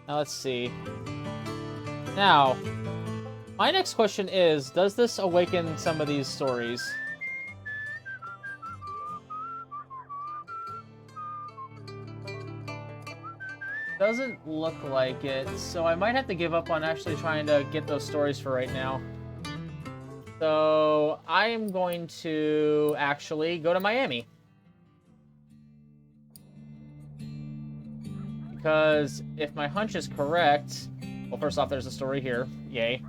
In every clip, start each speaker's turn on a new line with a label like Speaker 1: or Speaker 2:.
Speaker 1: Now let's see. Now, my next question is, does this awaken some of these stories? Doesn't look like it, so I might have to give up on actually trying to get those stories for right now. So I am going to actually go to Miami. Because if my hunch is correct, well, first off, there's a story here. Yay.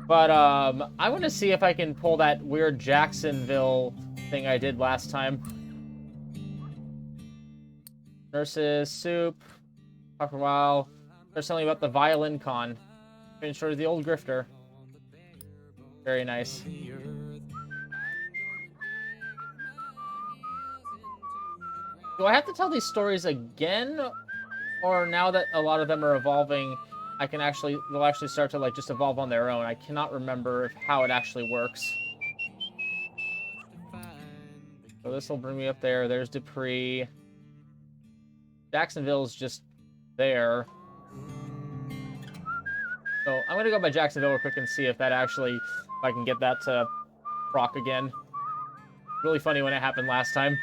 Speaker 1: But I want to see if I can pull that weird Jacksonville thing I did last time. Nurses, soup. Talk for a while. There's something about the violin con. Strange story of the old grifter. Very nice. Do I have to tell these stories again? Or now that a lot of them are evolving, they'll actually start to like just evolve on their own. I cannot remember how it actually works. So this will bring me up there. There's Dupree. Jacksonville's just there. So I'm gonna go by Jacksonville real quick and see if if I can get that to proc again. Really funny when it happened last time.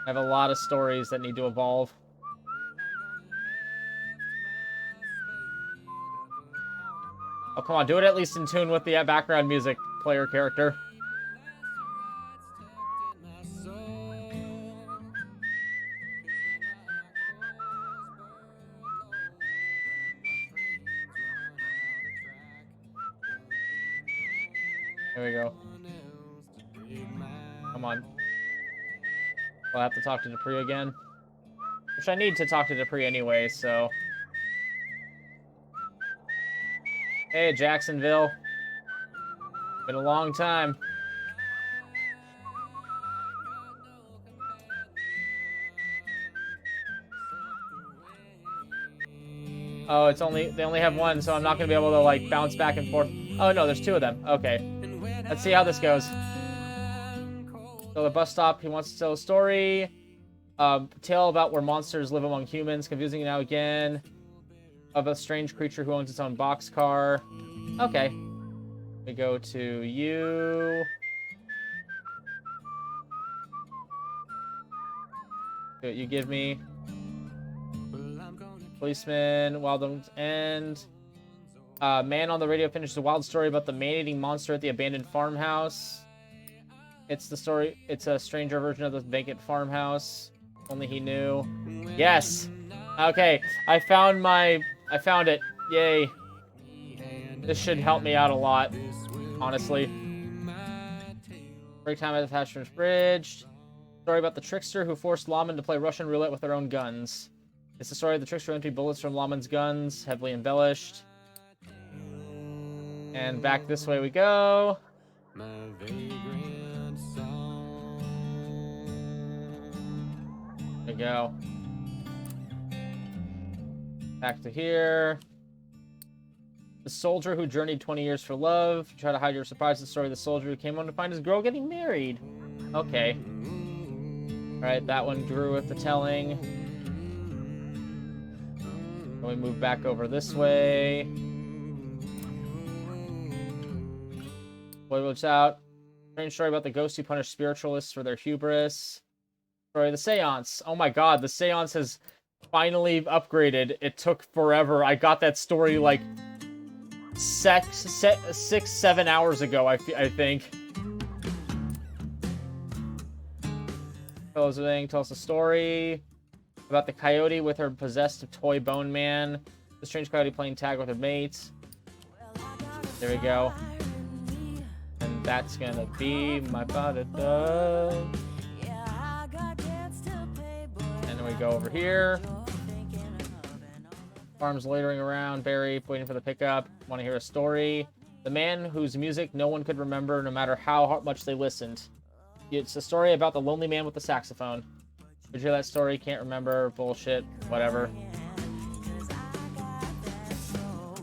Speaker 1: I have a lot of stories that need to evolve. Oh, come on, do it at least in tune with the background music player character. There we go. Come on. I'll have to talk to Dupree again. Which I need to talk to Dupree anyway, so... Hey, Jacksonville. Been a long time. Oh, they only have one, so I'm not gonna be able to, like, bounce back and forth. Oh, no, there's two of them. Okay. Let's see how this goes. So the bus stop, he wants to tell a story. Tale about where monsters live among humans. Confusing now again. Of a strange creature who owns its own boxcar. Okay. We go to you. See what you give me. Policeman, Wild End. Man on the radio finishes a wild story about the man-eating monster at the abandoned farmhouse. It's a stranger version of the vacant farmhouse. Only he knew. Yes! Okay, I found it. Yay. This should help me out a lot, honestly. Break time at the Thatcher's Bridge. Story about the trickster who forced lawmen to play Russian roulette with their own guns. It's the story of the trickster who emptied bullets from lawmen's guns, heavily embellished. And back this way we go. There we go. Back to here. The soldier who journeyed 20 years for love. You try to hide your surprise. The story of the soldier who came home to find his girl getting married. Okay. Alright, that one grew with the telling. And we move back over this way. Boy looks out. Strange story about the ghost who punished spiritualists for their hubris. Story of the seance. Oh my god, the seance has finally upgraded. It took forever. I got that story like 6-7 hours ago, I think. Tell us a story about the coyote with her possessed toy bone man. The strange coyote playing tag with her mates. There we go. And that's gonna be my ba-da-da. And then we go over here. Farms loitering around, Barry waiting for the pickup. Want to hear a story. The man whose music no one could remember no matter how much they listened. It's a story about the lonely man with the saxophone. Did you hear that story? Can't remember. Bullshit. Whatever.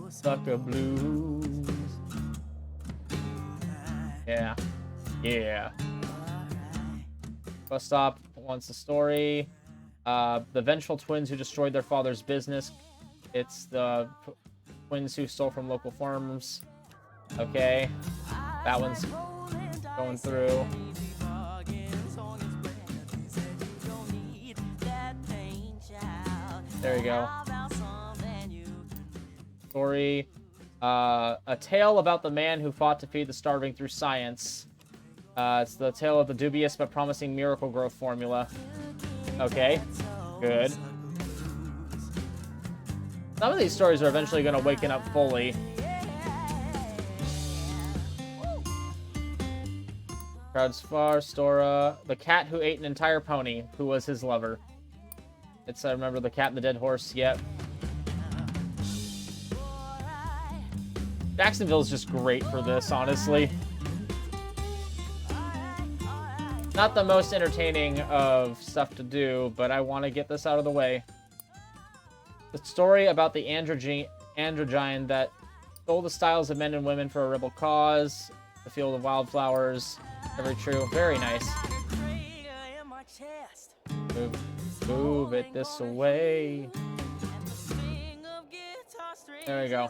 Speaker 1: Sucker blues. Yeah. Yeah. Bus stop wants a story. The vengeful twins who destroyed their father's business. It's the twins who stole from local farms. Okay. That one's going through. There you go. Story. A tale about the man who fought to feed the starving through science. It's the tale of the dubious but promising miracle growth formula. Okay. Good. Some of these stories are eventually going to waken up fully. Crowds far, Stora. The cat who ate an entire pony, who was his lover. It's, I remember the cat and the dead horse, yep. Jacksonville's just great for this, honestly. Not the most entertaining of stuff to do, but I want to get this out of the way. The story about the androgyne that stole the styles of men and women for a rebel cause. The field of wildflowers. Very true. Very nice. Move it this way. There we go.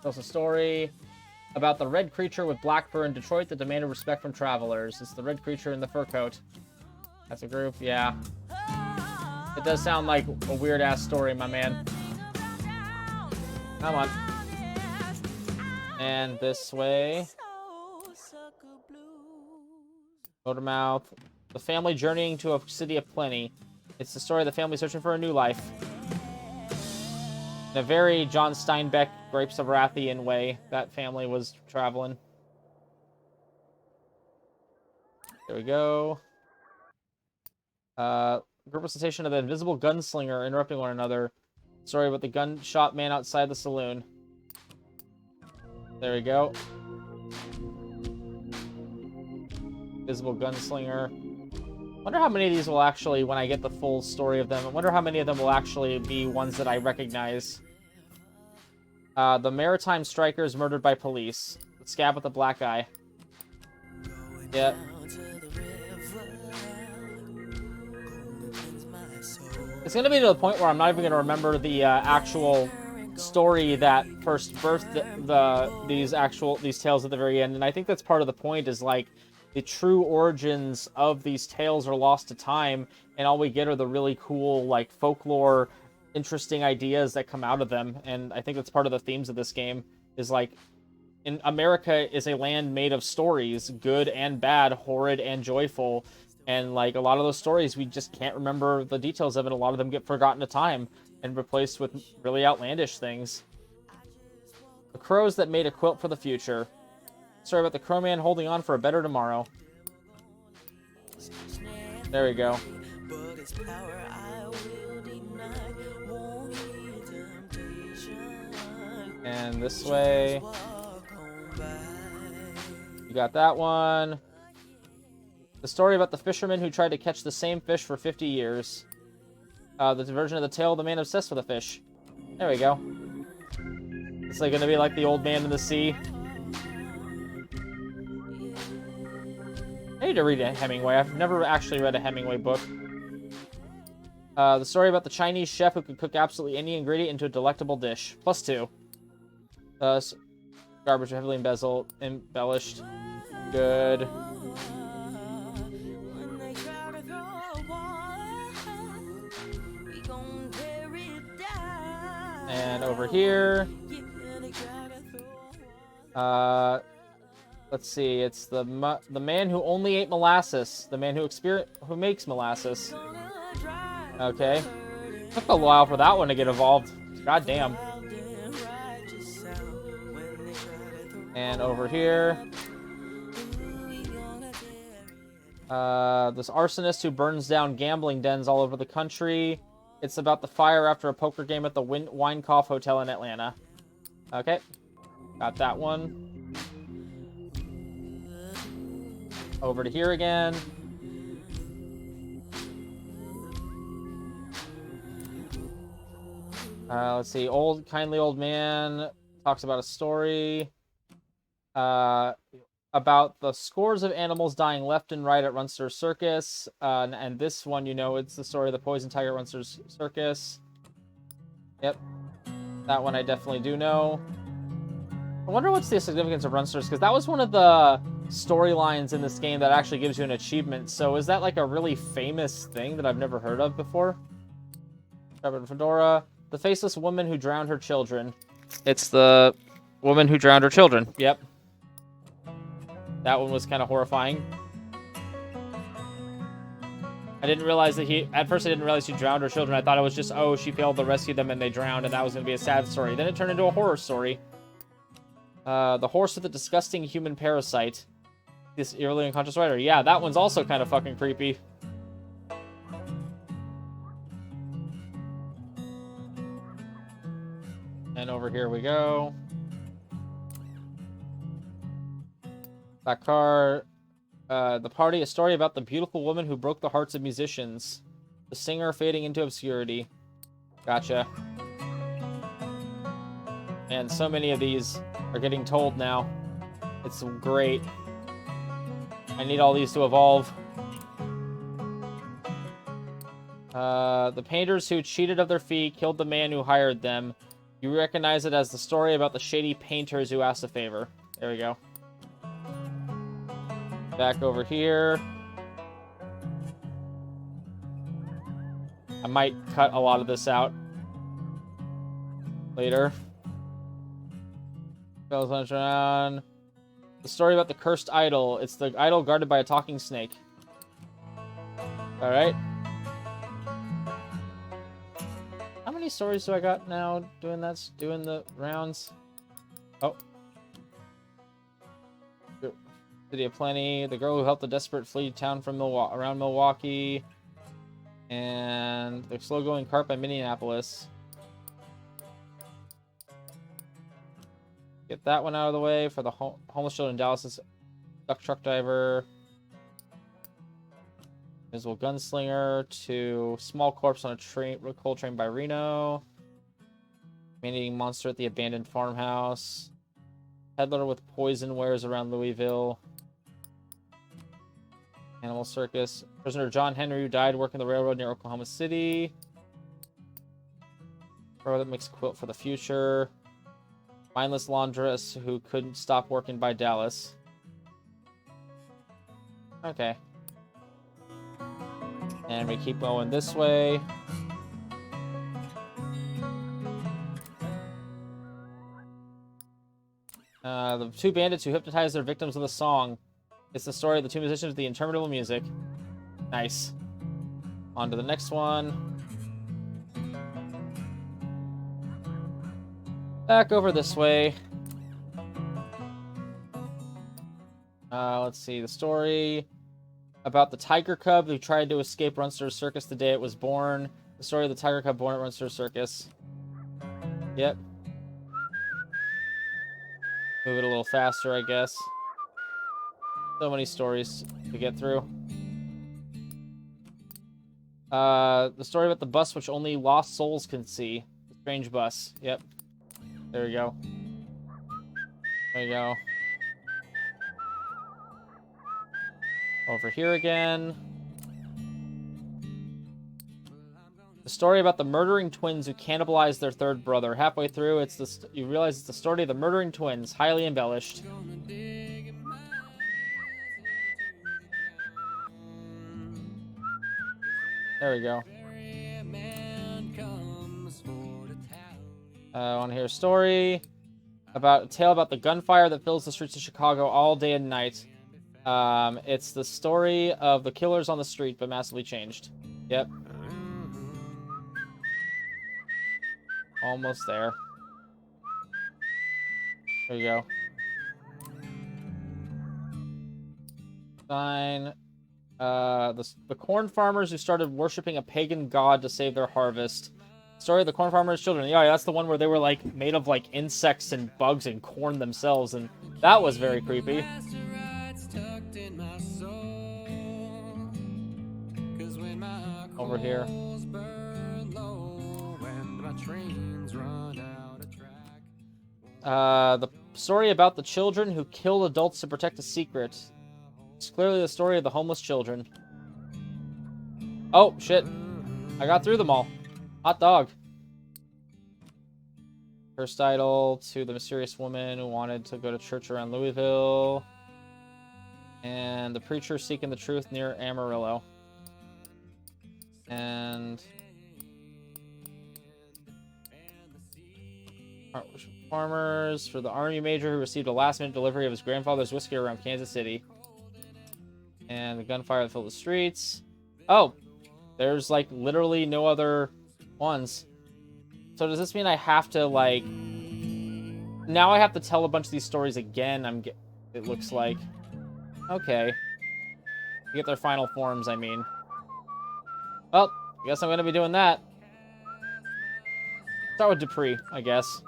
Speaker 1: Tells a story about the red creature with black fur in Detroit that demanded respect from travelers. It's the red creature in the fur coat. That's a group, yeah. It does sound like a weird-ass story, my man. Come on. And this way. Motormouth. The family journeying to a city of plenty. It's the story of the family searching for a new life. In a very John Steinbeck, Grapes of Wrathian way, that family was traveling. There we go. Group recitation of the invisible gunslinger interrupting one another. Story about the gunshot man outside the saloon. There we go. Invisible gunslinger. Wonder how many of these will actually, when I get the full story of them, I wonder how many of them will actually be ones that I recognize. The maritime strikers murdered by police. The scab with the black eye. Yeah. It's gonna be to the point where I'm not even gonna remember the actual story that first birthed these tales at the very end, and I think that's part of the point. Is like the true origins of these tales are lost to time, and all we get are the really cool, like, folklore, interesting ideas that come out of them. And I think that's part of the themes of this game. Is like, in America is a land made of stories, good and bad, horrid and joyful. And like a lot of those stories, we just can't remember the details of it. A lot of them get forgotten to time and replaced with really outlandish things. The crows that made a quilt for the future. Story about the crow man holding on for a better tomorrow. There we go. And this way. You got that one. The story about the fisherman who tried to catch the same fish for 50 years. The version of the tale of the man obsessed with a fish. There we go. It's like gonna be like the old man in the sea. I need to read a Hemingway. I've never actually read a Hemingway book. The story about the Chinese chef who could cook absolutely any ingredient into a delectable dish. +2. Garbage heavily embellished. Good. And over here, let's see. It's the man who only ate molasses. The man who makes molasses. Okay, took a while for that one to get evolved. God damn. And over here, this arsonist who burns down gambling dens all over the country. It's about the fire after a poker game at the Winecoff Hotel in Atlanta. Okay. Got that one. Over to here again. Let's see. Kindly old man talks about a story. about the scores of animals dying left and right at Runster's Circus. And this one, you know, it's the story of the poison tiger at Runster's Circus. Yep. That one I definitely do know. I wonder what's the significance of Runsters, because that was one of the storylines in this game that actually gives you an achievement. So is that like a really famous thing that I've never heard of before? Trevor Fedora. The faceless woman who drowned her children. It's the woman who drowned her children. Yep. That one was kind of horrifying. I didn't realize that at first I didn't realize she drowned her children. I thought it was just, oh, she failed to rescue them and they drowned, and that was going to be a sad story. Then it turned into a horror story. The horse with the disgusting human parasite. This eerily unconscious writer. Yeah, that one's also kind of fucking creepy. And over here we go. That car. The party, a story about the beautiful woman who broke the hearts of musicians. The singer fading into obscurity. Gotcha. And so many of these are getting told now. It's great. I need all these to evolve. The painters who cheated of their fee killed the man who hired them. You recognize it as the story about the shady painters who asked a favor. There we go. Back over here. I might cut a lot of this out later. Around. The story about the cursed idol. It's the idol guarded by a talking snake. Alright. How many stories do I got now doing the rounds? Oh. City of Plenty. The girl who helped the desperate flee town from around Milwaukee. And the slow-going cart by Minneapolis. Get that one out of the way for the homeless children in Dallas. Duck truck diver. Invisible gunslinger to small corpse on a coal train by Reno. Man-eating monster at the abandoned farmhouse. Peddler with poison wares around Louisville. Animal circus. Prisoner John Henry who died working the railroad near Oklahoma City. Girl that makes a quilt for the future. Mindless laundress who couldn't stop working by Dallas. Okay. And we keep going this way. The two bandits who hypnotize their victims with a song. It's the story of the two musicians with the interminable music. Nice. On to the next one. Back over this way. Let's see. The story about the tiger cub who tried to escape Runster's Circus the day it was born. The story of the tiger cub born at Runster's Circus. Yep. Move it a little faster, I guess. So many stories to get through. The story about the bus which only lost souls can see. The strange bus. Yep. There we go. There we go. Over here again. The story about the murdering twins who cannibalized their third brother. Halfway through, you realize it's the story of the murdering twins, highly embellished. There we go. I want to hear a story about a tale about the gunfire that fills the streets of Chicago all day and night. It's the story of the killers on the street, but massively changed. Yep. Almost there. There you go. Fine. The corn farmers who started worshiping a pagan god to save their harvest. Story of the corn farmers' children. Yeah, that's the one where they were like made of like insects and bugs and corn themselves, and that was very creepy. Over here. Story about the children who killed adults to protect a secret. It's clearly the story of the homeless children. Oh, shit. I got through them all. Hot dog. First idol to the mysterious woman who wanted to go to church around Louisville. And the preacher seeking the truth near Amarillo. And... farmers for the army major who received a last-minute delivery of his grandfather's whiskey around Kansas City. And the gunfire that filled the streets. Oh! There's, like, literally no other ones. So does this mean I have to, like... Now I have to tell a bunch of these stories again, it looks like. Okay. To get their final forms, I mean. Well, I guess I'm going to be doing that. Start with Dupree, I guess.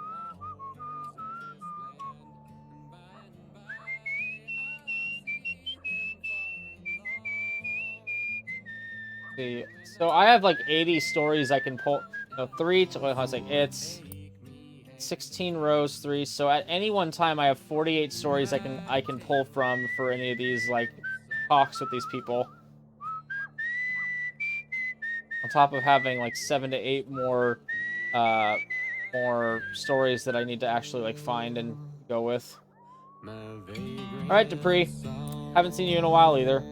Speaker 1: See. So I have like 80 stories I can pull. No, it's 16 rows, 3. So at any one time, I have 48 stories I can pull from for any of these like talks with these people. On top of having like 7 to 8 more stories that I need to actually like find and go with. All right, Dupree. Haven't seen you in a while either.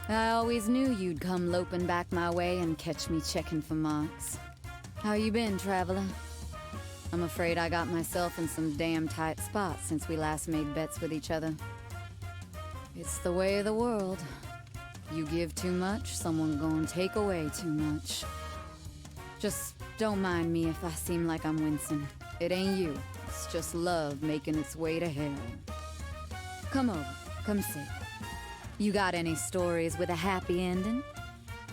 Speaker 2: I always knew you'd come loping back my way and catch me checking for marks. How you been, traveler? I'm afraid I got myself in some damn tight spots since we last made bets with each other. It's the way of the world. You give too much, someone gonna take away too much. Just don't mind me if I seem like I'm wincing. It ain't you. It's just love making its way to hell. Come over. Come sit. You got any stories with a happy ending?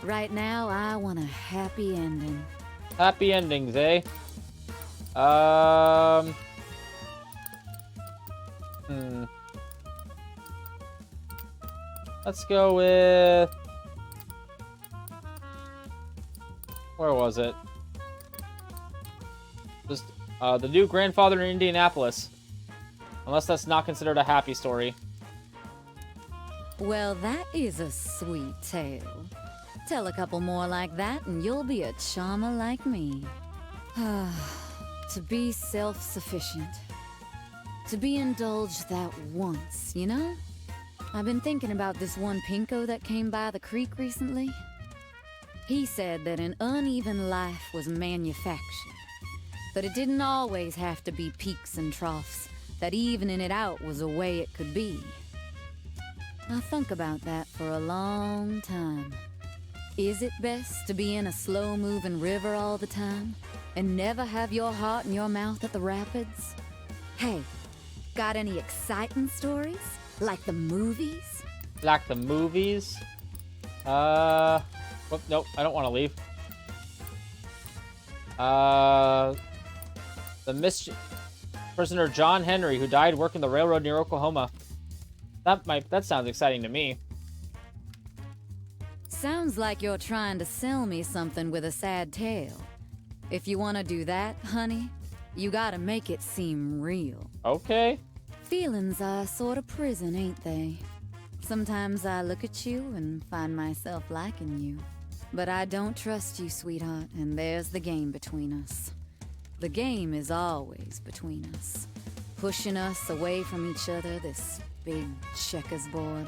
Speaker 2: Right now, I want a happy ending.
Speaker 1: Happy endings, eh? Let's go with... Where was it? Just, the new grandfather in Indianapolis. Unless that's not considered a happy story.
Speaker 2: Well, that is a sweet tale. Tell a couple more like that and you'll be a charmer like me. To be self-sufficient. To be indulged that once, you know? I've been thinking about this one pinko that came by the creek recently. He said that an uneven life was manufactured. That it didn't always have to be peaks and troughs. That evening it out was a way it could be. I think about that for a long time. Is it best to be in a slow-moving river all the time and never have your heart in your mouth at the rapids? Hey, got any exciting stories? Like the movies?
Speaker 1: Like the movies? Nope, I don't want to leave. The prisoner John Henry, who died working the railroad near Oklahoma. That sounds exciting to me.
Speaker 2: Sounds like you're trying to sell me something with a sad tale. If you want to do that, honey, you gotta make it seem real.
Speaker 1: Okay.
Speaker 2: Feelings are sort of prison, ain't they? Sometimes I look at you and find myself liking you. But I don't trust you, sweetheart, and there's the game between us. The game is always between us. Pushing us away from each other, this big checkers board.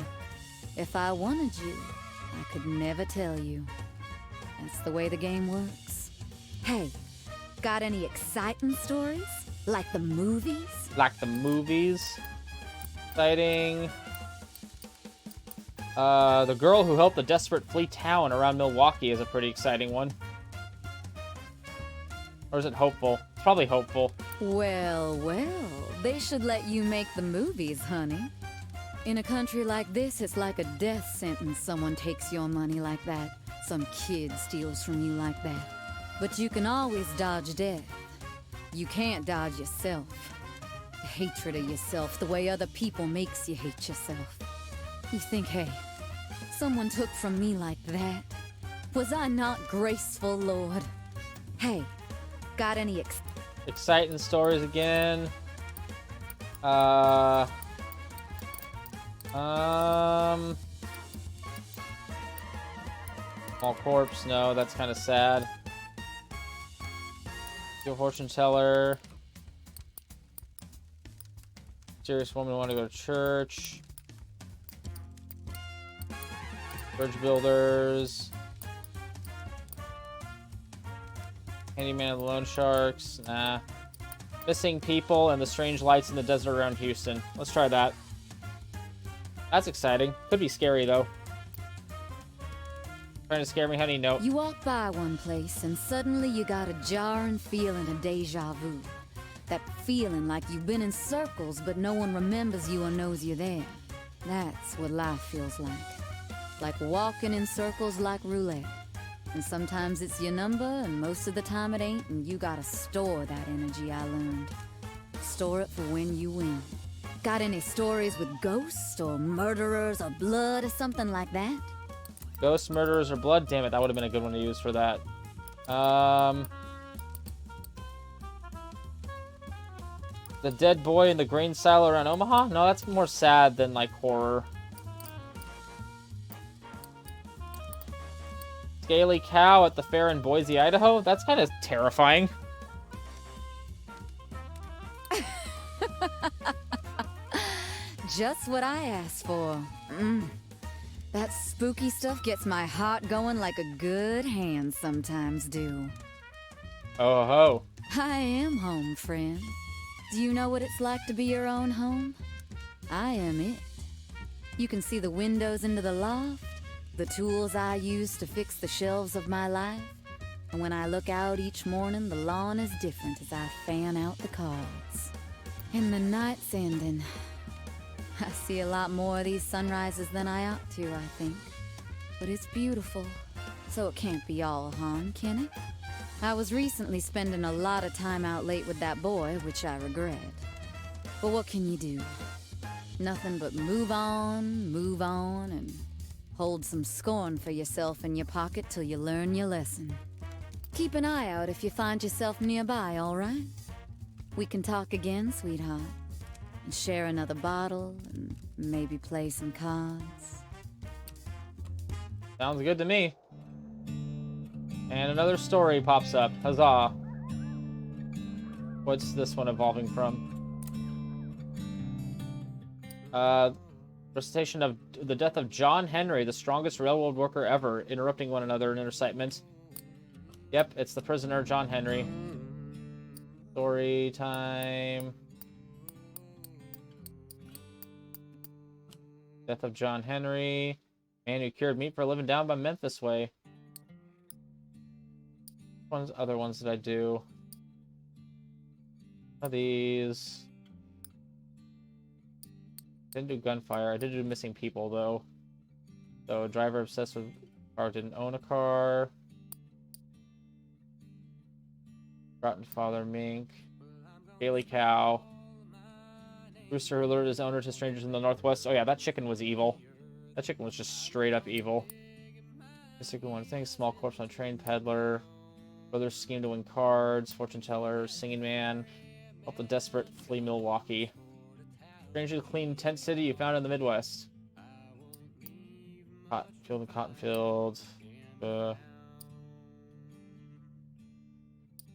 Speaker 2: If I wanted you, I could never tell you. That's the way the game works. Hey, got any exciting stories? Like the movies?
Speaker 1: Like the movies? Exciting. The girl who helped the desperate flee town around Milwaukee is a pretty exciting one. Or is it hopeful? It's probably hopeful.
Speaker 2: Well, they should let you make the movies, honey. In a country like this, it's like a death sentence someone takes your money like that. Some kid steals from you like that. But you can always dodge death. You can't dodge yourself. The hatred of yourself, the way other people makes you hate yourself. You think, hey, someone took from me like that? Was I not graceful, Lord? Hey, got any
Speaker 1: Exciting stories again. Small corpse, no, that's kind of sad. Your fortune teller. Serious woman want to go to church. Bridge builders. Handyman and the loan sharks. Nah. Missing people and the strange lights in the desert around Houston. Let's try that. That's exciting. Could be scary though. Trying to scare me, honey? No.
Speaker 2: You walk by one place and suddenly you got a jarring feeling of deja vu. That feeling like you've been in circles but no one remembers you or knows you're there. That's what life feels like. Like walking in circles like roulette. And sometimes it's your number and most of the time it ain't, and you gotta store that energy, I learned. Store it for when you win. Got any stories with ghosts or murderers or blood or something like that?
Speaker 1: Ghosts, murderers, or blood? Damn it, that would have been a good one to use for that. The dead boy in the grain silo around Omaha? No, that's more sad than, like, horror. Scaly cow at the fair in Boise, Idaho? That's kind of terrifying.
Speaker 2: Just what I asked for. That spooky stuff gets my heart going like a good hand sometimes do.
Speaker 1: Oh ho.
Speaker 2: I am home, friend. Do you know what it's like to be your own home? I am it. You can see the windows into the loft, the tools I use to fix the shelves of my life, and when I look out each morning, the lawn is different as I fan out the cards. And the night's ending. I see a lot more of these sunrises than I ought to, I think. But it's beautiful, so it can't be all harm, can it? I was recently spending a lot of time out late with that boy, which I regret. But what can you do? Nothing but move on, and hold some scorn for yourself in your pocket till you learn your lesson. Keep an eye out if you find yourself nearby, all right? We can talk again, sweetheart. And share another bottle, and maybe play some cards.
Speaker 1: Sounds good to me. And another story pops up. Huzzah. What's this one evolving from? Recitation of the death of John Henry, the strongest railroad worker ever, interrupting one another in incitement. Yep, it's the prisoner, John Henry. Story time. Death of John Henry. Man who cured meat for a living down by Memphis way. What other ones did I do? What are these? Didn't do gunfire. I did do missing people though. So driver obsessed with car didn't own a car. Rotten father mink. Gaily cow. Rooster who lured his owner to strangers in the Northwest. Oh yeah, that chicken was evil. That chicken was just straight up evil. Mystical one thing. Small corpse on a train peddler. Brothers scheme to win cards. Fortune teller. Singing man. Help the desperate flee Milwaukee. Strangely clean tent city you found in the Midwest. Cotton field and cotton field.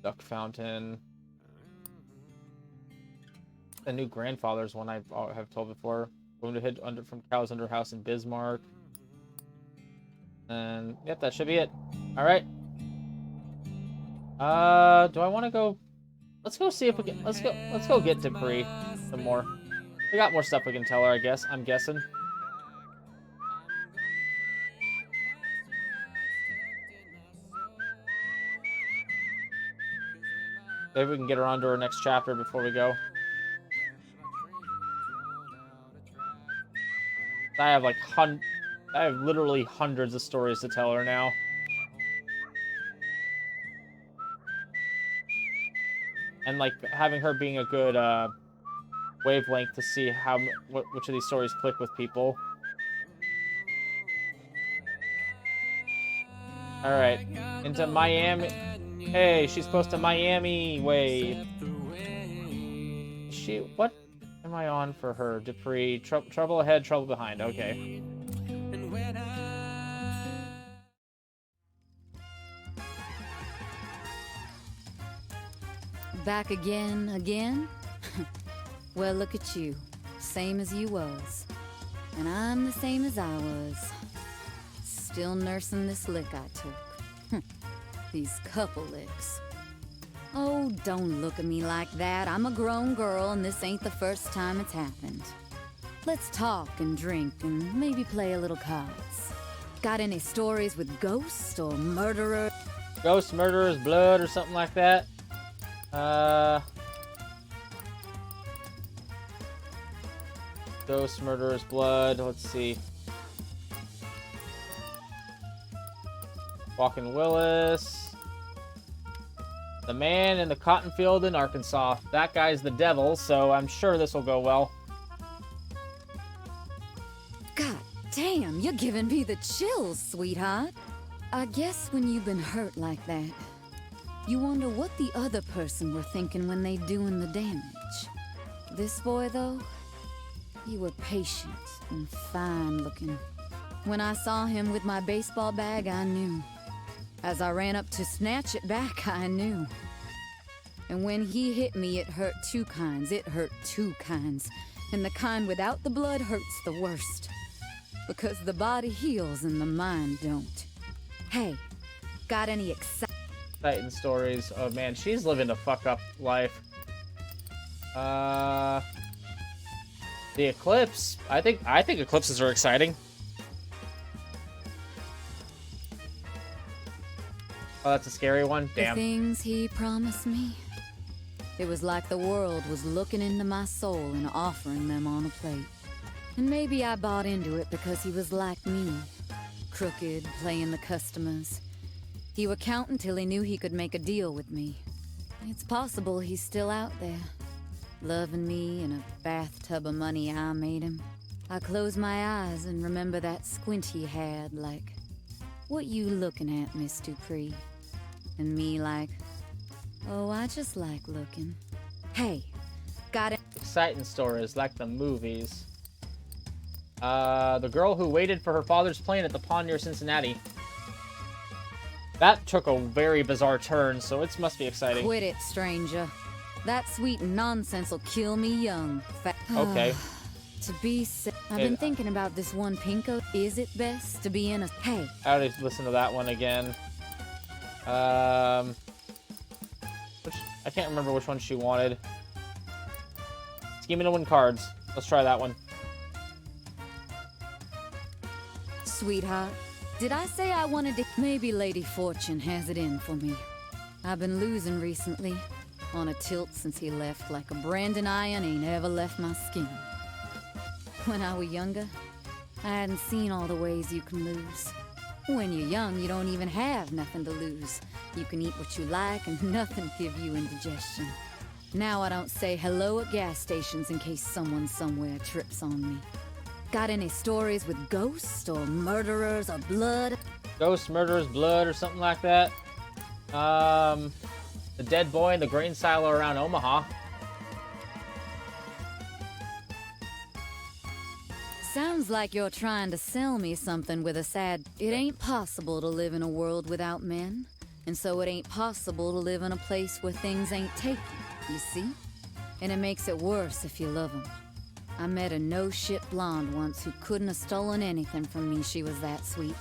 Speaker 1: Duck fountain. The new grandfather's one I have told before. Going to hid from cows under house in Bismarck. And yep, that should be it. All right. Do I want to go? Let's go see if we can. Let's go get Dupree some more. We got more stuff we can tell her, I guess. I'm guessing. Maybe we can get her onto her next chapter before we go. I have like I have literally hundreds of stories to tell her now. And like having her being a good wavelength to see which of these stories click with people. All right, into Miami. Hey, she's close to Miami way. What am I on for her? Dupree, trouble ahead, trouble behind. Okay.
Speaker 2: Back again? Well, look at you. Same as you was. And I'm the same as I was. Still nursing this lick I took. These couple licks. Oh, don't look at me like that. I'm a grown girl, and this ain't the first time it's happened. Let's talk and drink and maybe play a little cards. Got any stories with ghosts or murderers?
Speaker 1: Ghost, murderers, blood, or something like that? Ghost, murderers, blood. Let's see. Walking Willis. The man in the cotton field in Arkansas. That guy's the devil, so I'm sure this will go well.
Speaker 2: God damn, you're giving me the chills, sweetheart. I guess when you've been hurt like that, you wonder what the other person were thinking when they doing the damage. This boy, though, he were patient and fine looking. When I saw him with my baseball bag, I knew. As I ran up to snatch it back, I knew. And when he hit me, it hurt two kinds. It hurt two kinds. And the kind without the blood hurts the worst. Because the body heals and the mind don't. Hey, got any
Speaker 1: exciting stories? Oh man, she's living the fuck up life. The eclipse. I think eclipses are exciting. Oh, that's a scary one. Damn.
Speaker 2: The things he promised me. It was like the world was looking into my soul and offering them on a plate. And maybe I bought into it because he was like me. Crooked, playing the customers. He would count until he knew he could make a deal with me. It's possible he's still out there. Loving me in a bathtub of money I made him. I close my eyes and remember that squint he had like, "What you looking at, Miss Dupree?" And me like, "Oh, I just like looking." Hey, got it.
Speaker 1: Exciting stories like the movies. The girl who waited for her father's plane at the pond near Cincinnati. That took a very bizarre turn, so it must be exciting.
Speaker 2: Quit it, stranger. That sweet nonsense will kill me young.
Speaker 1: Okay.
Speaker 2: To be I've been thinking about this one pinko. Is it best to be in a... Hey.
Speaker 1: I already listened to that one again. I can't remember which one she wanted. Scheming to win cards. Let's try that one.
Speaker 2: Sweetheart, did I say I wanted to... Maybe Lady Fortune has it in for me. I've been losing recently. On a tilt since he left, like a branding iron ain't ever left my skin. When I was younger, I hadn't seen all the ways you can lose. When you're young, you don't even have nothing to lose. You can eat what you like and nothing give you indigestion. Now I don't say hello at gas stations in case someone somewhere trips on me. Got any stories with ghosts or murderers or blood?
Speaker 1: Ghosts, murderers, blood, or something like that. The dead boy in the grain silo around Omaha.
Speaker 2: Sounds like you're trying to sell me something with a sad... It ain't possible to live in a world without men. And so it ain't possible to live in a place where things ain't taken, you see? And it makes it worse if you love them. I met a no-shit blonde once who couldn't have stolen anything from me, she was that sweet.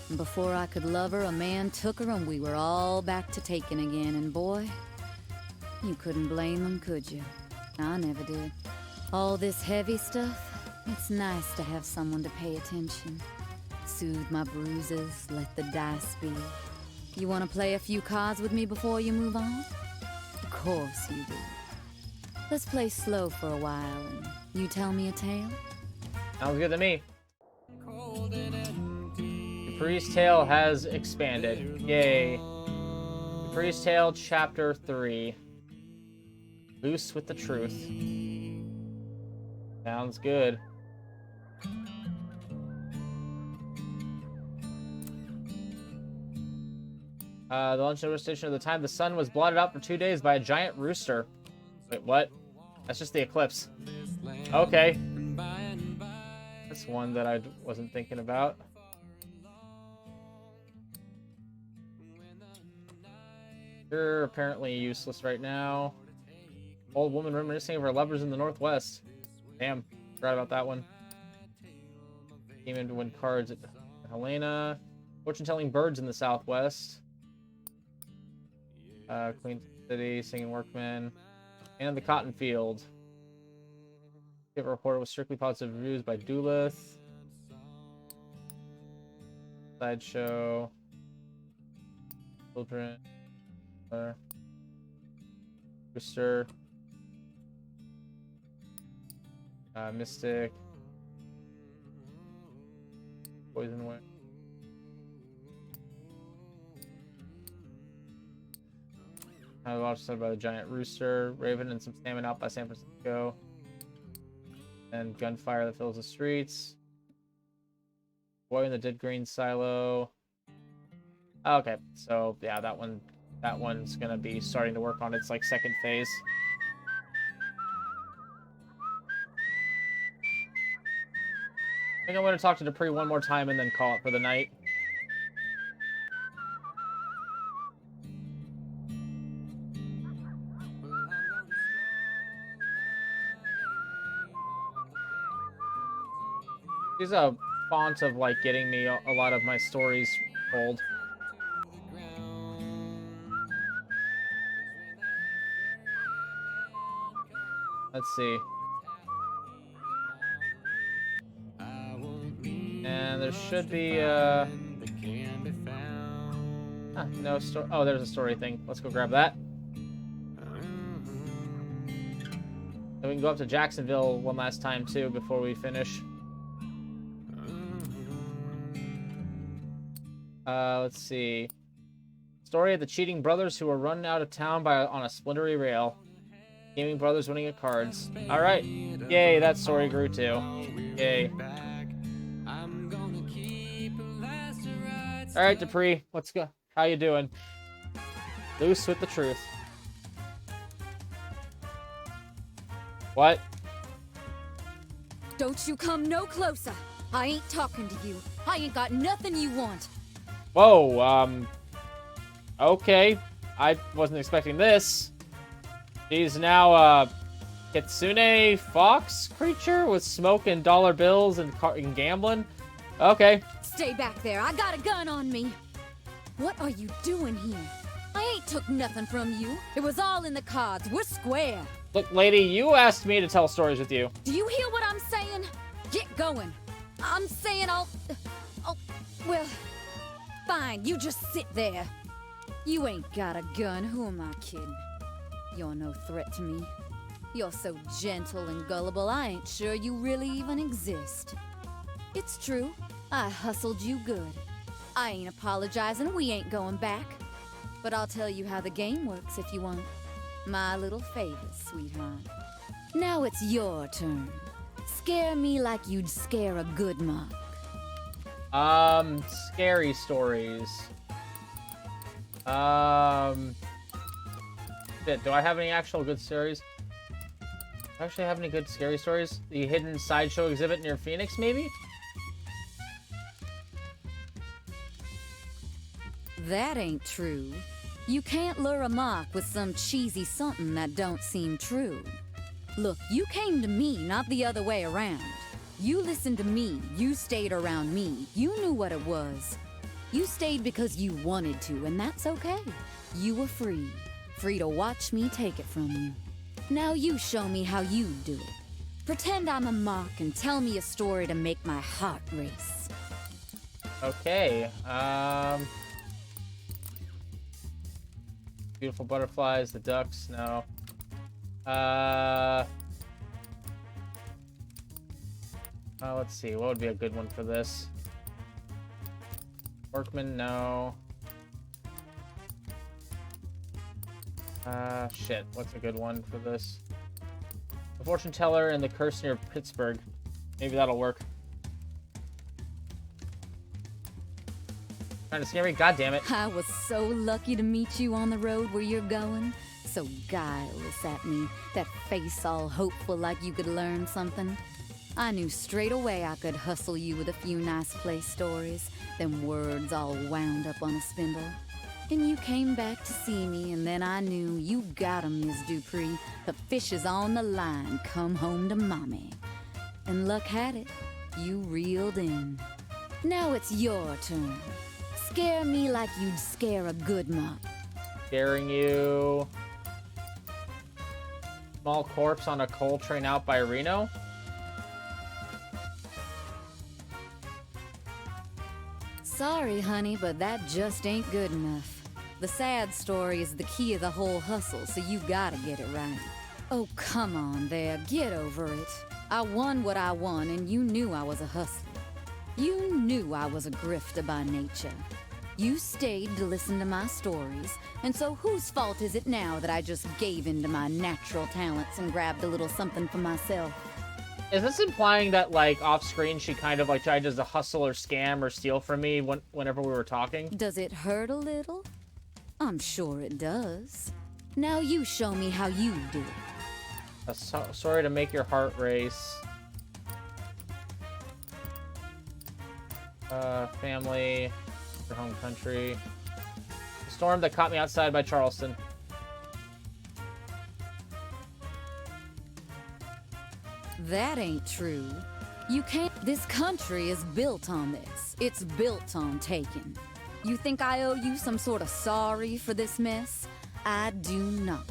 Speaker 2: And before I could love her, a man took her and we were all back to taking again. And boy, you couldn't blame them, could you? I never did. All this heavy stuff, it's nice to have someone to pay attention. Soothe my bruises, let the dice be. You want to play a few cards with me before you move on? Of course you do. Let's play slow for a while and you tell me a tale?
Speaker 1: Sounds good to me. DuPree's tale has expanded. Yay. DuPree's tale, chapter 3. Loose with the truth. Sounds good. The lunch station of the time the sun was blotted out for 2 days by a giant rooster. Wait, what? That's just the eclipse. Okay. That's one that I wasn't thinking about. You're apparently useless right now. Old woman reminiscing of her lovers in the Northwest. Damn, forgot about that one. Came in to win cards at Helena. Fortune-telling birds in the Southwest. Queen City, singing workmen. And the cotton field. Give a report with strictly positive reviews by Doolith. Sideshow. Children. Rooster. Mystic. Poison Way. I was said by the giant rooster, Raven, and some salmon out by San Francisco. And gunfire that fills the streets. Boy in the dead green silo. Okay, so yeah, that one's gonna be starting to work on its like second phase. I think I'm gonna talk to Dupree one more time and then call it for the night. She's a font of like getting me a lot of my stories told. Let's see. And there should be no story. Oh, there's a story thing. Let's go grab that. And we can go up to Jacksonville one last time too before we finish. Let's see. Story of the cheating brothers who were run out of town on a splintery rail. Gaming brothers winning at cards. All right. Yay, that story grew too. Yay. All right, Dupree, let's go. How you doing? Loose with the truth. What?
Speaker 2: Don't you come no closer. I ain't talking to you. I ain't got nothing you want.
Speaker 1: Whoa, okay. I wasn't expecting this. She's now a kitsune fox creature with smoke and dollar bills and gambling. Okay.
Speaker 2: Stay back there. I got a gun on me. What are you doing here? I ain't took nothing from you. It was all in the cards. We're square.
Speaker 1: Look, lady, you asked me to tell stories with you.
Speaker 2: Do you hear what I'm saying? Get going. I'm saying well, fine. You just sit there. You ain't got a gun. Who am I kidding? You're no threat to me. You're so gentle and gullible, I ain't sure you really even exist. It's true. I hustled you good. I ain't apologizing. We ain't going back. But I'll tell you how the game works if you want. My little favor, sweetheart. Now it's your turn. Scare me like you'd scare a good monk.
Speaker 1: Scary stories. Shit, do I have any actual good stories? Do I actually have any good scary stories? The hidden sideshow exhibit near Phoenix, maybe?
Speaker 2: That ain't true. You can't lure a mock with some cheesy something that don't seem true. Look, you came to me, not the other way around. You listened to me, you stayed around me, you knew what it was. You stayed because you wanted to, and that's okay. You were free. Free to watch me take it from you. Now you show me how you do it. Pretend I'm a mock and tell me a story to make my heart race.
Speaker 1: Okay, beautiful butterflies, the ducks, no. Let's see, what would be a good one for this? Workman, no. Shit, what's a good one for this? The Fortune Teller and the Curse near Pittsburgh. Maybe that'll work. Trying to scare me? God damn it.
Speaker 2: I was so lucky to meet you on the road where you're going. So guileless at me, that face all hopeful like you could learn something. I knew straight away I could hustle you with a few nice place stories, them words all wound up on a spindle. And you came back to see me, and then I knew you got 'em, Miss Dupree. The fish is on the line, come home to mommy. And luck had it, you reeled in. Now it's your turn. Scare me like you'd scare a good mop.
Speaker 1: Scaring you. Small corpse on a coal train out by Reno.
Speaker 2: Sorry, honey, but that just ain't good enough. The sad story is the key of the whole hustle, so you gotta get it right. Oh, come on there, get over it. I won what I won, and you knew I was a hustler. You knew I was a grifter by nature. You stayed to listen to my stories, and so whose fault is it now that I just gave in to my natural talents and grabbed a little something for myself?
Speaker 1: Is this implying that, like, off-screen she kind of, like, tried to hustle or scam or steal from me whenever we were talking?
Speaker 2: Does it hurt a little? I'm sure it does. Now you show me how you do it.
Speaker 1: Sorry to make your heart race. Family... your home country. The storm that caught me outside by Charleston.
Speaker 2: That ain't true. You can't. This country is built on this. It's built on taking. You think I owe you some sort of sorry for this mess? I do not.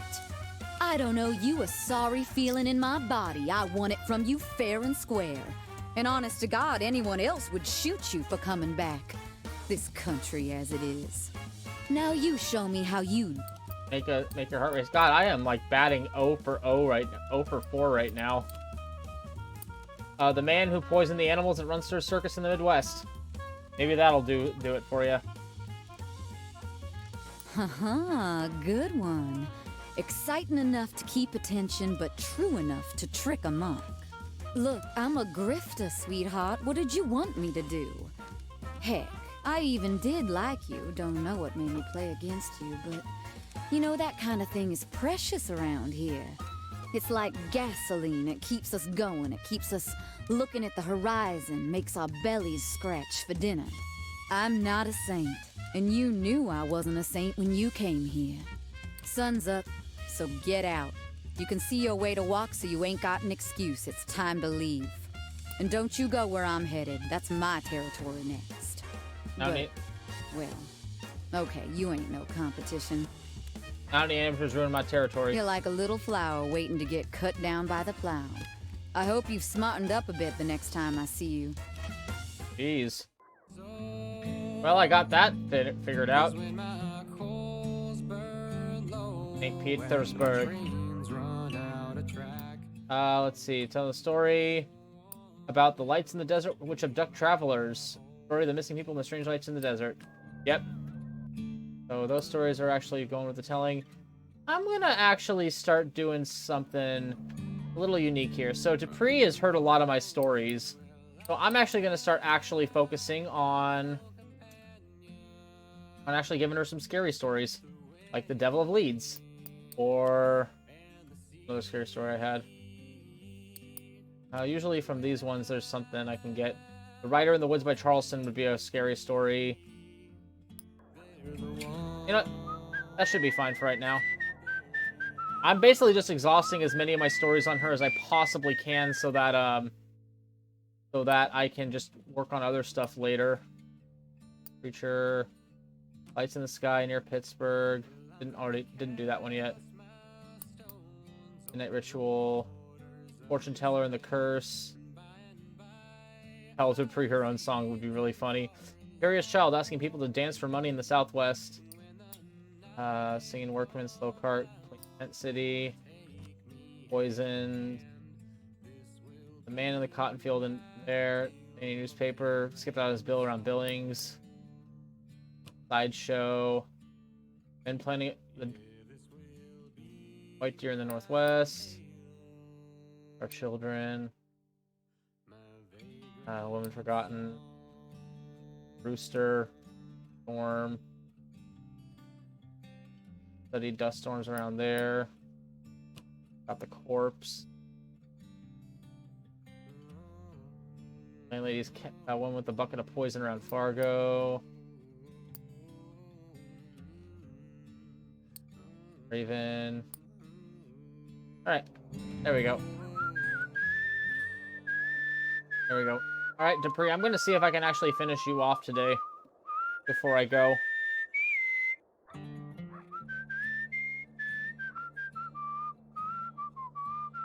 Speaker 2: I don't owe you a sorry feeling in my body. I want it from you fair and square. And honest to God, anyone else would shoot you for coming back. This country as it is. Now you show me how you
Speaker 1: make your heart race. God, I am like batting 0 for 0 right now, 0 for 4 right now. The man who poisoned the animals that runs through a circus in the Midwest. Maybe that'll do it for you.
Speaker 2: Haha, good one. Exciting enough to keep attention, but true enough to trick a monk. Look, I'm a grifter, sweetheart. What did you want me to do? Heck, I even did like you. Don't know what made me play against you, but you know, that kind of thing is precious around here. It's like gasoline. It keeps us going. It keeps us looking at the horizon, makes our bellies scratch for dinner. I'm not a saint, and you knew I wasn't a saint when you came here. Sun's up, so get out. You can see your way to walk, so you ain't got an excuse. It's time to leave. And don't you go where I'm headed. That's my territory next.
Speaker 1: Not me.
Speaker 2: Well, okay, you ain't no competition.
Speaker 1: How many amateurs ruined my territory?
Speaker 2: You're like a little flower waiting to get cut down by the plow. I hope you've smartened up a bit the next time I see you.
Speaker 1: Jeez. Well, I got that figured out. St. Petersburg. Let's see. Tell the story about the lights in the desert which abduct travelers. Story of the missing people and the strange lights in the desert. Yep. So those stories are actually going with the telling. I'm gonna actually start doing something a little unique here. So Dupree has heard a lot of my stories. So I'm actually gonna start actually focusing on actually giving her some scary stories. Like the Devil of Leeds. Or another scary story I had. Usually from these ones there's something I can get. The Rider in the Woods by Charleston would be a scary story. You know what? That should be fine for right now. I'm basically just exhausting as many of my stories on her as I possibly can so that I can just work on other stuff later. Creature. Lights in the Sky near Pittsburgh. Didn't do that one yet. Midnight Ritual. Fortune Teller and the Curse. Hell, to pre her own song would be really funny. Curious Child asking people to dance for money in the Southwest. Singing Workman, Slow Cart, Tent City, Poisoned, The Man in the Cotton Field in there, any newspaper, skipped out his bill around Billings, Sideshow, been planning the White Deer in the Northwest, Our Children, Woman Forgotten, Rooster, Storm. Study dust storms around there. Got the corpse. Landlady's one with the bucket of poison around Fargo. Raven. Alright. There we go. There we go. Alright, Dupree, I'm going to see if I can actually finish you off today before I go.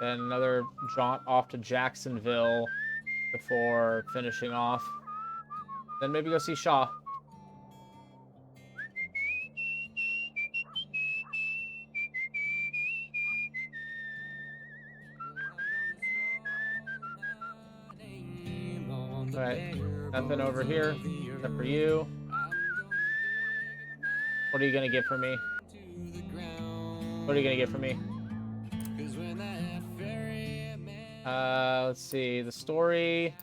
Speaker 1: Then another jaunt off to Jacksonville before finishing off. Then maybe go see Shaw. Alright, nothing over here except for you. What are you gonna get for me? What are you gonna get for me? Let's see. The story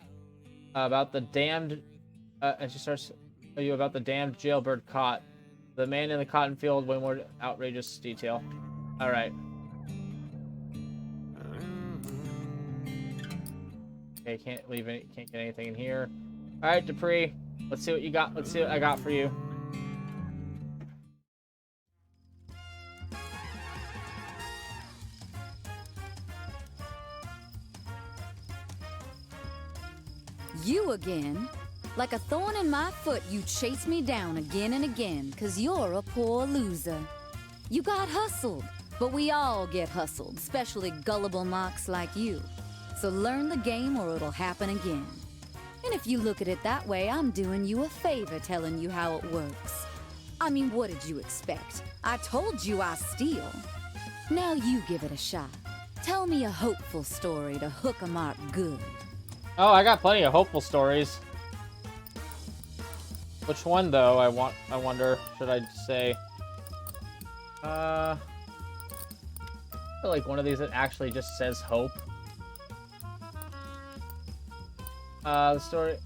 Speaker 1: about the damned. And she starts. Are you about the damned jailbird caught? The man in the cotton field. Way more outrageous detail. All right. Okay, can't leave any. Can't get anything in here. All right, Dupree. Let's see what you got. Let's see what I got for you.
Speaker 2: You again? Like a thorn in my foot, you chase me down again and again, 'cause you're a poor loser. You got hustled, but we all get hustled, especially gullible marks like you. So learn the game or it'll happen again. And if you look at it that way, I'm doing you a favor telling you how it works. I mean, what did you expect? I told you I steal. Now you give it a shot. Tell me a hopeful story to hook a mark good.
Speaker 1: Oh, I got plenty of hopeful stories. Which one, though? I wonder. Should I say? I feel like one of these that actually just says hope. The story.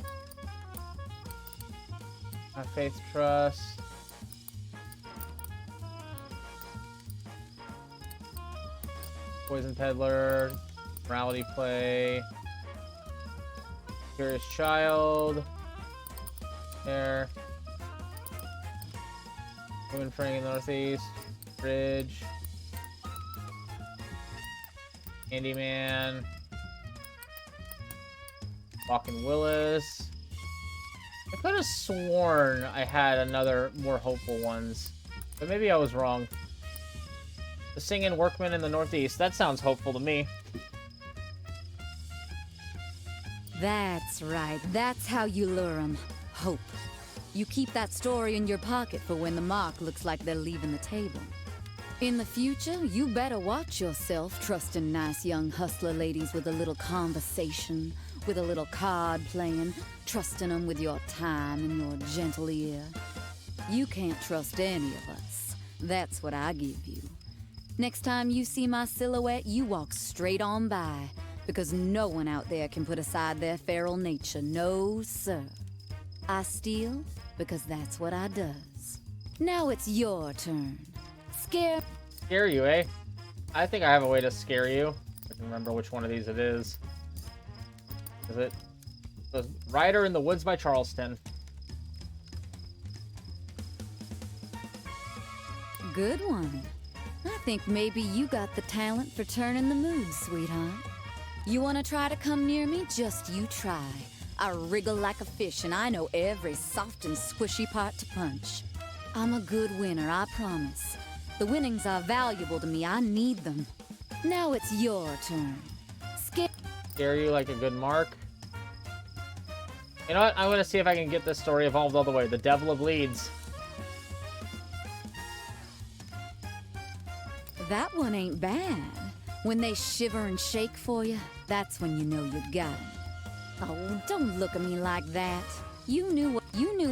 Speaker 1: Faith, trust. Poison peddler. Morality play. Curious child. There. Woman fraying in the northeast. Bridge. Candyman. Walking Willis. I could have sworn I had another more hopeful ones, but maybe I was wrong. The singing workman in the northeast. That sounds hopeful to me.
Speaker 2: That's right. That's how you lure 'em. Hope. You keep that story in your pocket for when the mark looks like they're leaving the table. In the future, you better watch yourself trusting nice young hustler ladies with a little conversation, with a little card playing, trusting them with your time and your gentle ear. You can't trust any of us. That's what I give you. Next time you see my silhouette, you walk straight on by, because no one out there can put aside their feral nature. No, sir. I steal because that's what I does. Now it's your turn.
Speaker 1: Scare you, eh? I think I have a way to scare you. I can remember which one of these it is. Is it The Rider in the Woods by Charleston?
Speaker 2: Good one. I think maybe you got the talent for turning the mood, sweetheart. You want to try to come near me? Just you try. I wriggle like a fish, and I know every soft and squishy part to punch. I'm a good winner, I promise. The winnings are valuable to me. I need them. Now it's your turn.
Speaker 1: Scare you like a good mark. You know what? I'm going to see if I can get this story evolved all the way. The Devil of Leeds.
Speaker 2: That one ain't bad. When they shiver and shake for you, that's when you know you got 'em. Oh, don't look at me like that. You knew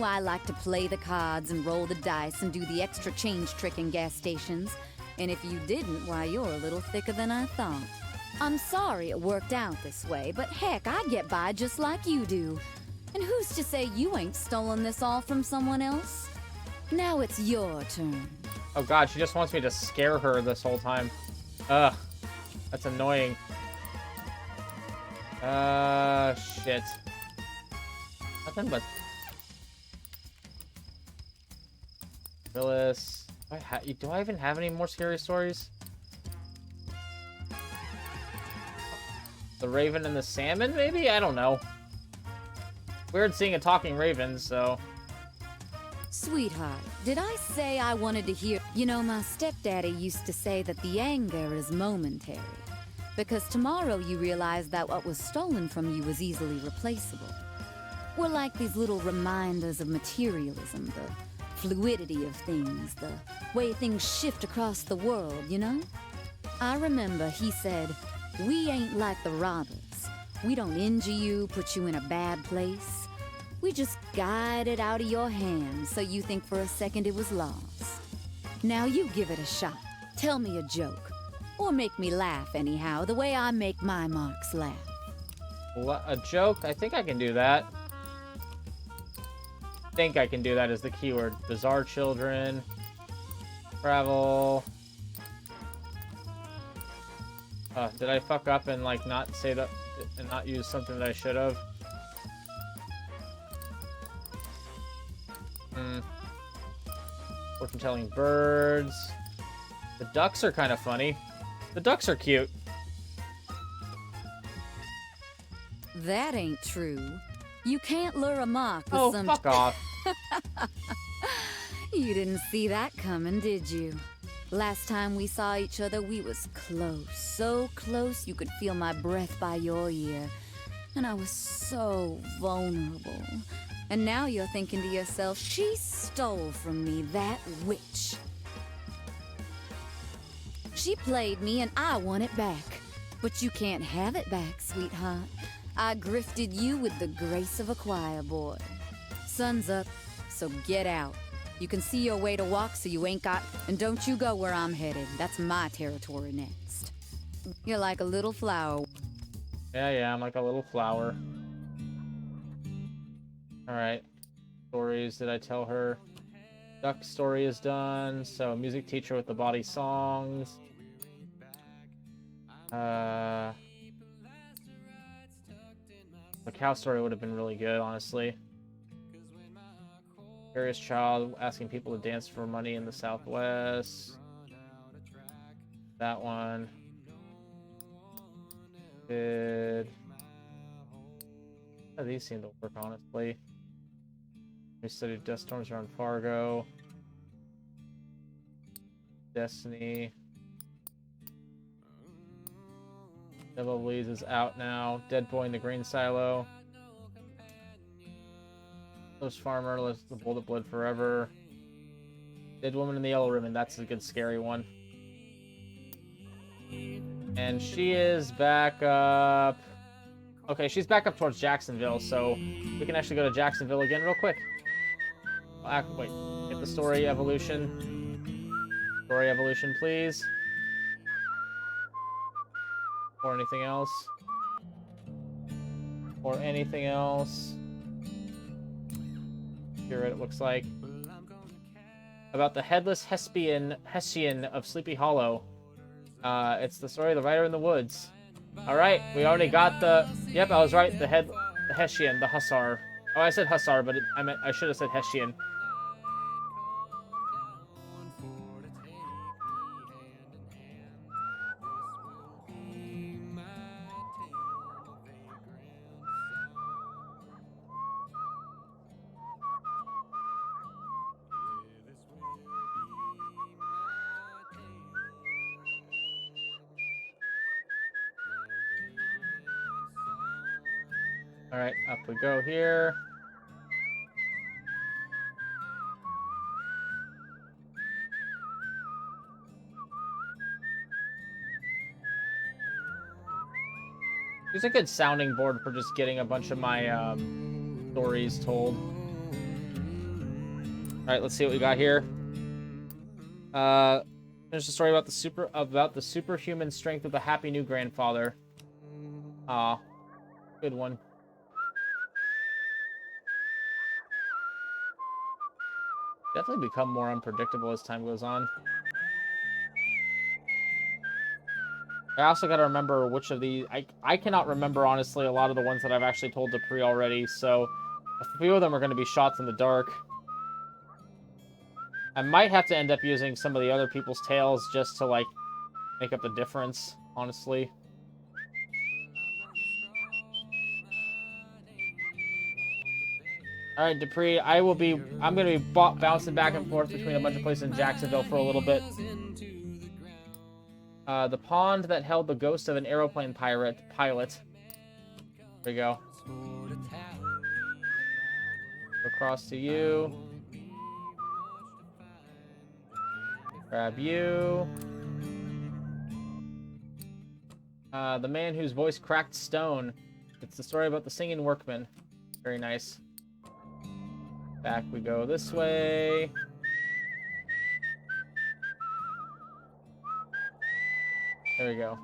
Speaker 2: I like to play the cards and roll the dice and do the extra change trick in gas stations. And if you didn't, why, you're a little thicker than I thought. I'm sorry it worked out this way, but heck, I get by just like you do. And who's to say you ain't stolen this all from someone else? Now it's your turn.
Speaker 1: Oh god, she just wants me to scare her this whole time. Ugh. That's annoying. Shit. Nothing but... Phyllis. Do I even have any more scary stories? The Raven and the Salmon, maybe? I don't know. Weird seeing a talking raven, so...
Speaker 2: Sweetheart, did I say I wanted to hear... You know, my stepdaddy used to say that the anger is momentary. Because tomorrow you realize that what was stolen from you was easily replaceable. We're like these little reminders of materialism, the fluidity of things, the way things shift across the world, you know? I remember he said, we ain't like the robbers. We don't injure you, put you in a bad place. We just guide it out of your hands so you think for a second it was lost. Now you give it a shot. Tell me a joke. Or make me laugh anyhow, the way I make my marks laugh.
Speaker 1: A joke? I think I can do that. Think I can do that is the keyword. Bizarre children. Travel. Did I fuck up and like not say that and not use something that I should have? Fortune telling birds. The ducks are kind of funny. The ducks are cute.
Speaker 2: That ain't true. You can't lure a mock with some...
Speaker 1: fuck off.
Speaker 2: You didn't see that coming, did you? Last time we saw each other, we was close. So close you could feel my breath by your ear. And I was so vulnerable. And now you're thinking to yourself, she stole from me, that witch. She played me and I want it back. But you can't have it back, sweetheart. I grifted you with the grace of a choir boy. Sun's up, so get out. You can see your way to walk, so you ain't got... And don't you go where I'm headed. That's my territory next. You're like a little flower.
Speaker 1: Yeah, I'm like a little flower. Alright. Stories, did I tell her? Duck story is done, so music teacher with the body songs. The cow story would have been really good, honestly. Curious child asking people to dance for money in the Southwest. That one. Good. Oh, these seem to work, honestly. We studied dust storms around Fargo. Destiny. Devil Bleeds is out now. Dead Boy in the Green Silo. Ghost Farmer, the Bull That Bled Forever. Dead Woman in the Yellow Ribbon, that's a good scary one. And she is back up... Okay, she's back up towards Jacksonville, so we can actually go to Jacksonville again real quick. Wait, hit the story evolution. Story evolution, please. Or anything else. Or anything else. Here it looks like. About the headless Hessian of Sleepy Hollow. It's the story of the Rider in the Woods. Alright, we already got the... Yep, I was right. The Hessian, the Hussar. Oh, I said Hussar, but I should have said Hessian. Alright, up we go here. It's a good sounding board for just getting a bunch of my stories told. Alright, let's see what we got here. There's a story about the superhuman strength of the happy new grandfather. Aw, good one. Definitely become more unpredictable as time goes on. I also got to remember which of these... I cannot remember, honestly, a lot of the ones that I've actually told Dupree already, so a few of them are going to be shots in the dark. I might have to end up using some of the other people's tales just to, like, make up the difference, honestly. All right, Dupree, I'm going to be bouncing back and forth between a bunch of places in Jacksonville for a little bit. The pond that held the ghost of an aeroplane pilot. There we go. Across to you. Grab you. The man whose voice cracked stone. It's the story about the singing workman. Very nice. Back we go this way. There we go.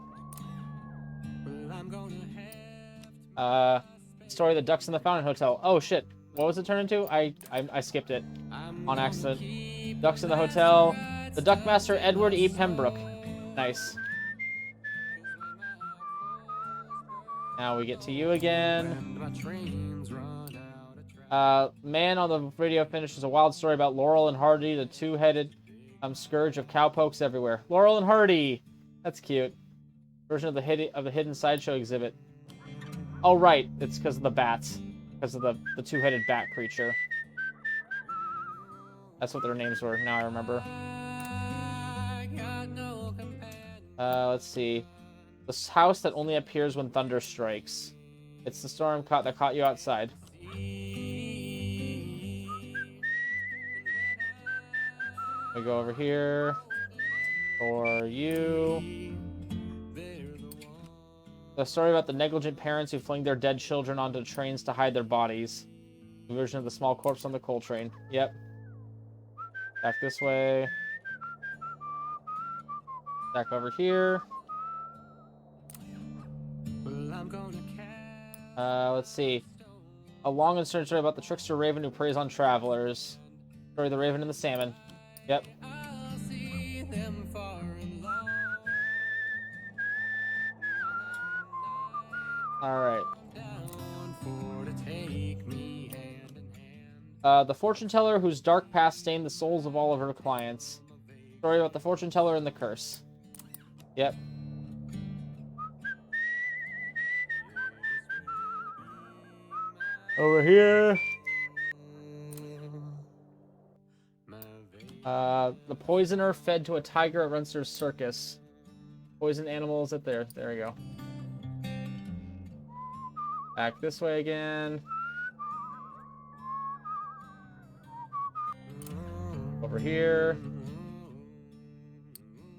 Speaker 1: Story of the Ducks in the Fountain Hotel. Oh shit. What was it turned into? I skipped it on accident. Ducks in the Hotel. The Duckmaster Edward E. Pembroke. Nice. Now we get to you again. Man on the radio finishes a wild story about Laurel and Hardy, the two-headed scourge of cowpokes everywhere. Laurel and Hardy! That's cute. Version of the hidden sideshow exhibit. Oh, right. It's because of the bats. Because of the two-headed bat creature. That's what their names were. Now I remember. Let's see. The house that only appears when thunder strikes. It's the storm that caught you outside. We go over here. For you. The story about the negligent parents who fling their dead children onto trains to hide their bodies. The version of the small corpse on the coal train. Yep. Back this way. Back over here. Let's see. A long and strange story about the trickster raven who preys on travelers. Story of the raven and the salmon. Yep. Alright. The fortune teller whose dark past stained the souls of all of her clients. Story about the fortune teller and the curse. Yep. Over here. The poisoner fed to a tiger at Runster's circus. Poison animals at there. There we go. Back this way again. Over here.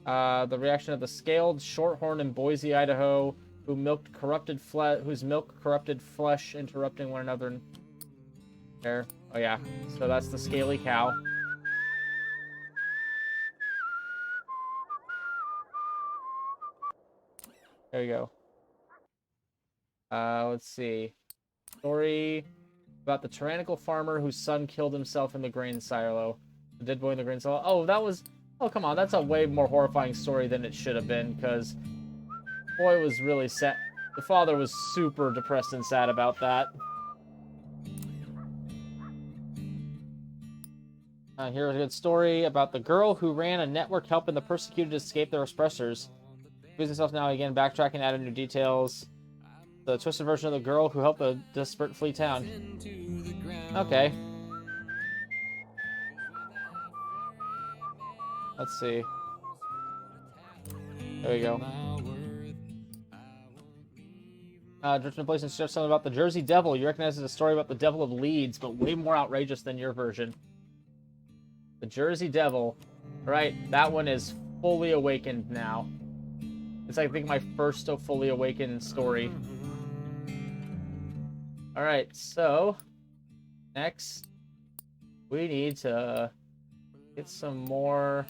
Speaker 1: The reaction of the scaled shorthorn in Boise, Idaho, whose milk corrupted flesh, interrupting one another. There. Oh yeah. So that's the scaly cow. There we go. Let's see. Story about the tyrannical farmer whose son killed himself in the grain silo. The dead boy in the grain silo. Oh, that was... Oh, come on. That's a way more horrifying story than it should have been, because... Boy was really sad. The father was super depressed and sad about that. Here's a good story about the girl who ran a network helping the persecuted escape their oppressors. Accusing himself now again, backtracking, adding new details. The twisted version of the girl who helped the desperate flee town. Okay. Let's see. There we go. Drifting place and something about the Jersey Devil. You recognize it as a story about the Devil of Leeds, but way more outrageous than your version. The Jersey Devil. Right, that one is fully awakened now. It's, I think, my first fully awakened story. Alright, so... Next, we need to get some more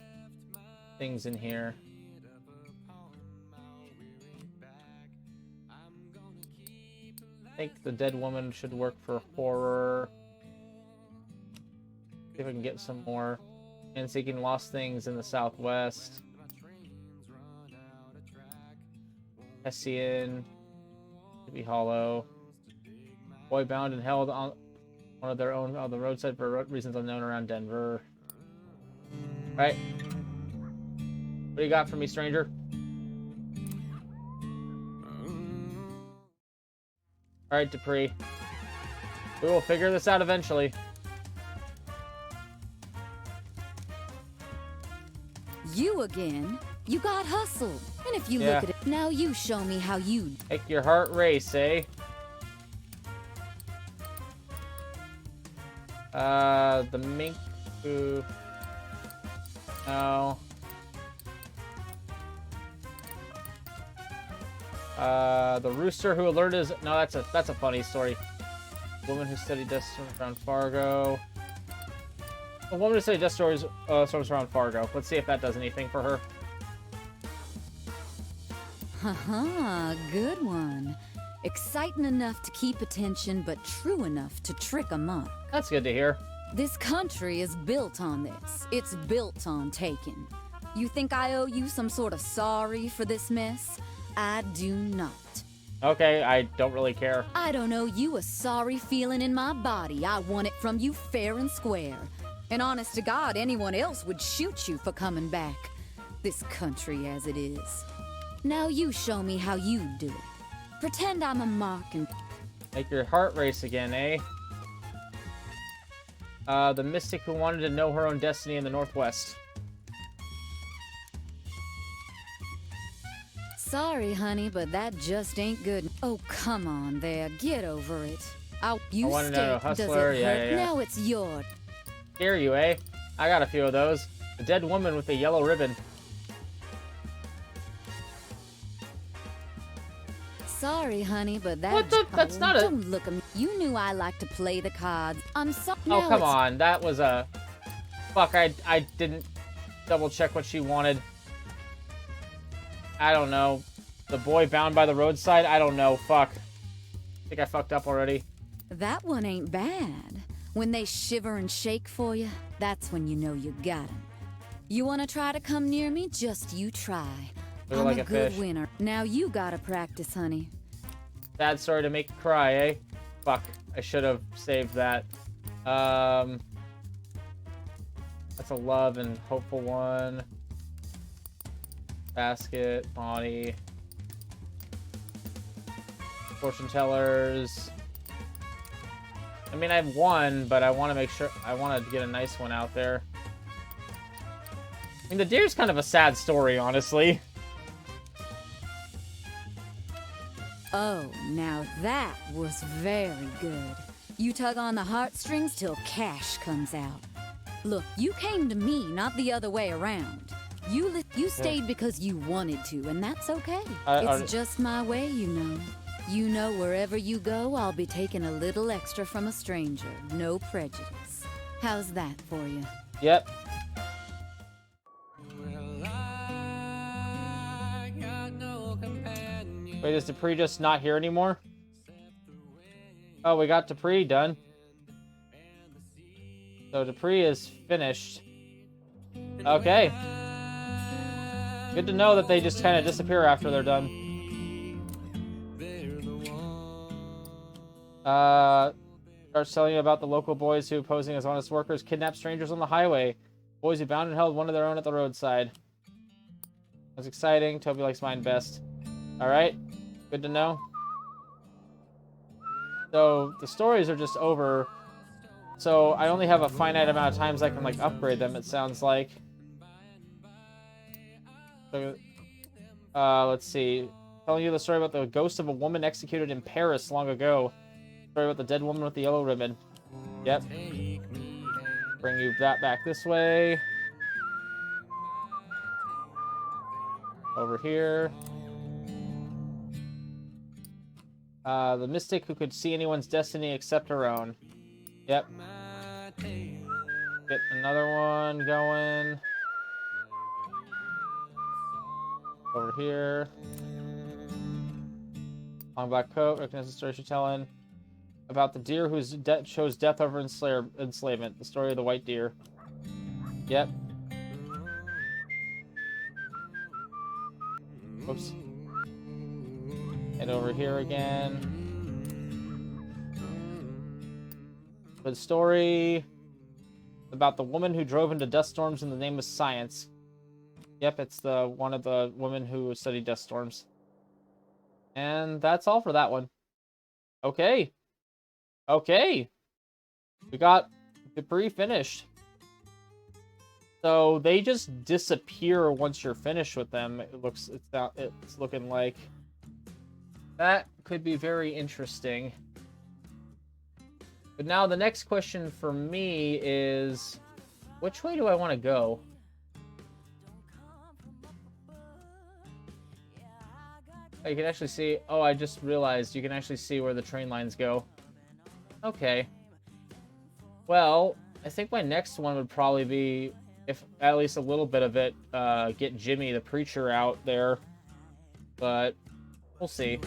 Speaker 1: things in here. I think the dead woman should work for horror. if I can get some more. And seeking lost things in the southwest. Hessian. To be hollow. Boy bound and held on one of their own on the roadside for reasons unknown around Denver. Right. What do you got for me, stranger? Alright, Dupree. We will figure this out eventually.
Speaker 2: You again? You got hustled. And if you look at it, now you show me how you...
Speaker 1: Make your heart race, eh? The mink who... No. The rooster who alerted his... No, that's a funny story. Woman who studied death storms around Fargo. A woman who studied death storms around Fargo. Let's see if that does anything for her.
Speaker 2: Haha, good one. Exciting enough to keep attention, but true enough to trick a monk.
Speaker 1: That's good to hear.
Speaker 2: This country is built on this. It's built on taking. You think I owe you some sort of sorry for this mess? I do not.
Speaker 1: Okay, I don't really care.
Speaker 2: I don't owe you a sorry feeling in my body. I want it from you fair and square. And honest to God, anyone else would shoot you for coming back. This country as it is. Now you show me how you do it. Pretend I'm a mark and...
Speaker 1: Make your heart race again, eh? The mystic who wanted to know her own destiny in the Northwest.
Speaker 2: Sorry, honey, but that just ain't good. Oh, come on there. Get over it.
Speaker 1: I want to know, Hustler.
Speaker 2: Does it hurt? Now it's your...
Speaker 1: Scare you, eh? I got a few of those. A dead woman with a yellow ribbon.
Speaker 2: Sorry, honey, but that...
Speaker 1: What the? That's not a...
Speaker 2: Don't look at me. You knew I like to play the cards. I'm sorry.
Speaker 1: Oh, come on. That was a... Fuck, I didn't double check what she wanted. I don't know. The boy bound by the roadside? I don't know. Fuck. I think I fucked up already.
Speaker 2: That one ain't bad. When they shiver and shake for you, that's when you know you got 'em. You want to try to come near me? Just you try. I'm
Speaker 1: like
Speaker 2: a
Speaker 1: good
Speaker 2: fish. Winner. Now you gotta practice, honey.
Speaker 1: Sad story to make you cry, eh? Fuck. I should have saved that. That's a love and hopeful one. Basket, body. Fortune tellers. I mean, I have one, but I want to make sure... I want to get a nice one out there. I mean, the deer's kind of a sad story, honestly.
Speaker 2: Oh, now that was very good. You tug on the heartstrings till cash comes out. Look, you came to me, not the other way around. You stayed because you wanted to, and that's okay. It's just my way, you know. You know wherever you go, I'll be taking a little extra from a stranger. No prejudice. How's that for you?
Speaker 1: Yep. Wait, is Dupree just not here anymore? Oh, we got Dupree done. So Dupree is finished. Okay. Good to know that they just kind of disappear after they're done. Starts telling you about the local boys who, posing as honest workers, kidnap strangers on the highway. Boys who bound and held one of their own at the roadside. That's exciting. Toby likes mine best. Alright. Good to know. So, the stories are just over. So, I only have a finite amount of times I can, like, upgrade them, it sounds like. So, let's see. Telling you the story about the ghost of a woman executed in Paris long ago. Story about the dead woman with the yellow ribbon. Yep. Bring you that back this way. Over here. The mystic who could see anyone's destiny except her own. Yep. Get another one going. Over here. Long black coat, recognize the story she's telling. About the deer whose death chose death over enslavement. The story of the white deer. Yep. Oops. Head over here again. The story about the woman who drove into dust storms in the name of science. Yep, it's the one of the women who studied dust storms. And that's all for that one. Okay. Okay. We got DuPree finished. So they just disappear once you're finished with them. It's looking like that could be very interesting. But now the next question for me is, which way do I want to go? Oh, you can actually see. Oh, I just realized you can actually see where the train lines go. Okay. Well, I think my next one would probably be, if at least a little bit of it, get Jimmy the preacher out there. But we'll see.